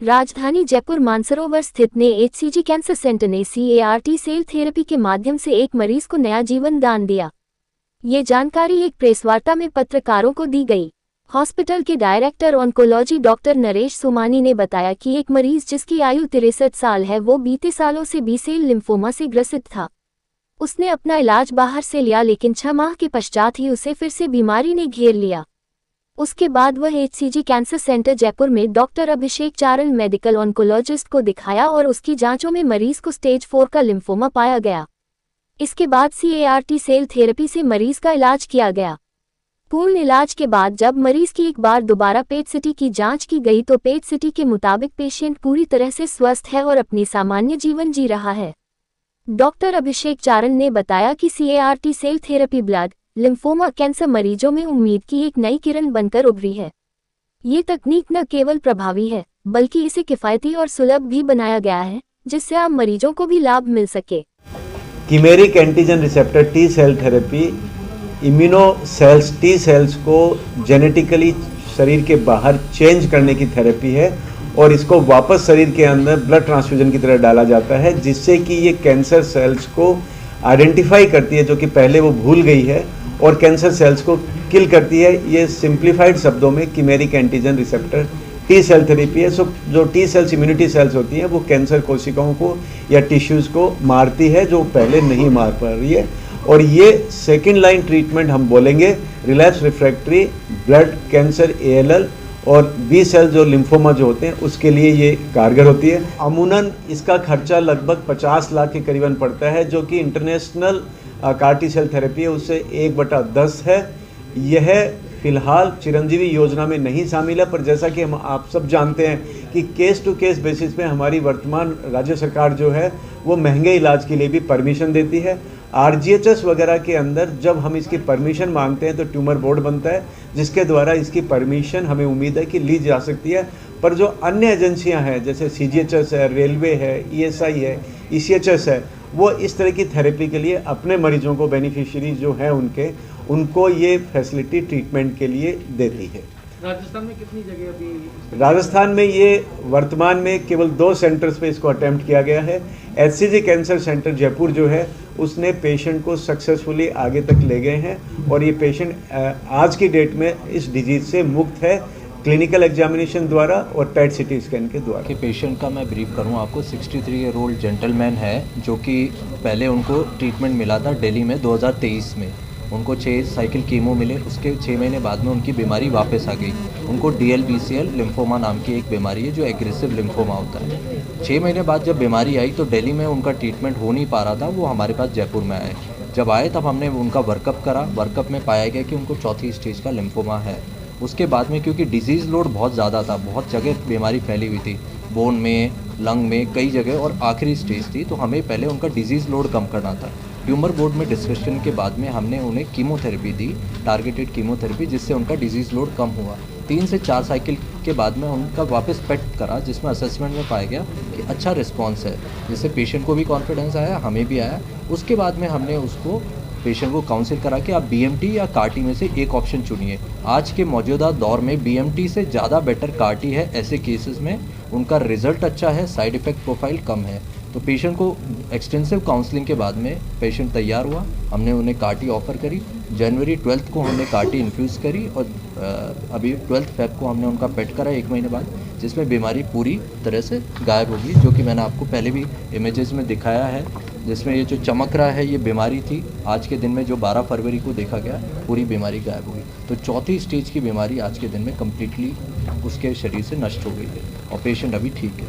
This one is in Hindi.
राजधानी जयपुर मानसरोवर स्थित ने एचसीजी कैंसर सेंटर ने CAR-T सेल थेरेपी के माध्यम से एक मरीज को नया जीवन दान दिया। ये जानकारी एक प्रेसवार्ता में पत्रकारों को दी गई। हॉस्पिटल के director oncology doctor Naresh Somani ने बताया कि एक मरीज जिसकी आयु 63 साल है वो बीते सालों से बी सेल लिम्फोमा से ग्रसित था। उसने अपना इलाज बाहर से लिया लेकिन 6 माह के पश्चात ही उसे फिर से बीमारी ने घेर लिया। उसके बाद वह एचसीजी कैंसर सेंटर जयपुर में डॉक्टर अभिषेक चारण मेडिकल ऑन्कोलॉजिस्ट को दिखाया और उसकी जांचों में मरीज को स्टेज 4 का लिम्फोमा पाया गया। इसके बाद CAR-T सेल थेरेपी से मरीज का इलाज किया गया। पूर्ण इलाज के बाद जब मरीज की एक बार दोबारा पेट सीटी की जांच की गई तो पेट सीटी के मुताबिक पेशेंट पूरी तरह से स्वस्थ है और अपनी सामान्य जीवन जी रहा है। डॉक्टर अभिषेक चारण ने बताया कि CAR-T cell therapy blood lymphoma cancer मरीजों में उम्मीद की एक नई किरण बनकर उभरी है। ये तकनीक न केवल प्रभावी है बल्कि इसे किफ़ायती और सुलभ भी बनाया गया है जिससे आम मरीजों को भी लाभ मिल सके। Chimeric antigen receptor T cell therapy immuno cells T cells को जेनेटिकली शरीर के बाहर चेंज करने की थेरेपी है और इसको वापस शरीर के अंदर ब्लड ट्रांसफ्यूजन की तरह डाला जाता है जिससे कि ये कैंसर सेल्स को आइडेंटिफाई करती है जो कि पहले वो भूल गई है और कैंसर सेल्स को किल करती है। ये सिंप्लीफाइड शब्दों में chimeric antigen receptor T cell therapy है। जो टी सेल्स इम्यूनिटी सेल्स होती हैं वो कैंसर कोशिकाओं को या टिश्यूज़ को मारती है जो पहले नहीं मार पा रही है और ये सेकेंड लाइन ट्रीटमेंट हम बोलेंगे relapse refractory blood cancer ALL और बी सेल जो लिम्फोमा जो होते हैं उसके लिए ये कारगर होती है। अमूनन इसका खर्चा लगभग 50 लाख के करीबन पड़ता है जो कि इंटरनेशनल CAR-T सेल थेरेपी है उससे 1/10 है। यह फिलहाल चिरंजीवी योजना में नहीं शामिल है पर जैसा कि हम आप सब जानते हैं कि केस टू केस बेसिस पे हमारी वर्तमान राज्य सरकार जो है वो महंगे इलाज के लिए भी परमिशन देती है। RGHS वगैरह के अंदर जब हम इसकी परमिशन मांगते हैं तो ट्यूमर बोर्ड बनता है जिसके द्वारा इसकी परमिशन हमें उम्मीद है कि ली जा सकती है। पर जो अन्य एजेंसियां हैं जैसे CGHS है, रेलवे है, ESI है, ECHS है, वो इस तरह की थेरेपी के लिए अपने मरीजों को बेनिफिशियरी जो हैं उनको ये फैसिलिटी ट्रीटमेंट के लिए देती है। राजस्थान में कितनी जगह अभी? राजस्थान में ये वर्तमान में केवल 2 सेंटर्स पे इसको अटेम्प्ट किया गया है। HCG कैंसर सेंटर जयपुर जो है उसने पेशेंट को सक्सेसफुली आगे तक ले गए हैं और ये पेशेंट आज की डेट में इस डिजीज से मुक्त है क्लिनिकल एग्जामिनेशन द्वारा और PET CT स्कैन के द्वारा। कि पेशेंट का मैं ब्रीफ करूं आपको 63 ईयर ओल्ड जेंटलमैन है जो कि पहले उनको ट्रीटमेंट मिला था दिल्ली में 2023 में। उनको 6 साइकिल कीमो मिले, उसके 6 महीने बाद में उनकी बीमारी वापस आ गई। उनको DLBCL लिम्फोमा नाम की एक बीमारी है जो एग्रेसिव लिम्फोमा होता है। 6 महीने बाद जब बीमारी आई तो दिल्ली में उनका ट्रीटमेंट हो नहीं पा रहा था, वो हमारे पास जयपुर में आए। जब आए तब हमने उनका वर्कअप करा। वर्कअप में पाया गया कि उनको 4थी स्टेज का लिम्फोमा है। उसके बाद में क्योंकि डिजीज़ लोड बहुत ज़्यादा था, बहुत जगह बीमारी फैली हुई थी, बोन में, लंग में, कई जगह और आखिरी स्टेज थी, तो हमें पहले उनका डिजीज़ लोड कम करना था। ट्यूमर बोर्ड में डिस्कशन के बाद में हमने उन्हें कीमोथेरेपी दी, टारगेटेड कीमोथेरेपी, जिससे उनका डिजीज़ लोड कम हुआ। 3 से 4 साइकिल के बाद में उनका वापस पेट करा जिसमें असेसमेंट में पाया गया कि अच्छा रिस्पॉन्स है, जिससे पेशेंट को भी कॉन्फिडेंस आया, हमें भी आया। उसके बाद में हमने उसको पेशेंट को काउंसिल करा कि आप BMT या CAR-T में से एक ऑप्शन चुनिए। आज के मौजूदा दौर में BMT से ज़्यादा बेटर CAR-T है। ऐसे केसेस में उनका रिजल्ट अच्छा है, साइड इफ़ेक्ट प्रोफाइल कम है। तो पेशेंट को एक्सटेंसिव काउंसलिंग के बाद में पेशेंट तैयार हुआ, हमने उन्हें CAR-T ऑफ़र करी। जनवरी 12 को हमने CAR-T इन्फ्यूज़ करी और अभी 12 फेब को हमने उनका पेट करा 1 महीने बाद, जिसमें बीमारी पूरी तरह से गायब होगी, जो कि मैंने आपको पहले भी इमेजेस में दिखाया है। जिसमें ये जो चमक रहा है ये बीमारी थी, आज के दिन में जो 12 फरवरी को देखा गया पूरी बीमारी गायब हो गई। तो 4थी स्टेज की बीमारी आज के दिन में कम्प्लीटली उसके शरीर से नष्ट हो गई है और पेशेंट अभी ठीक है।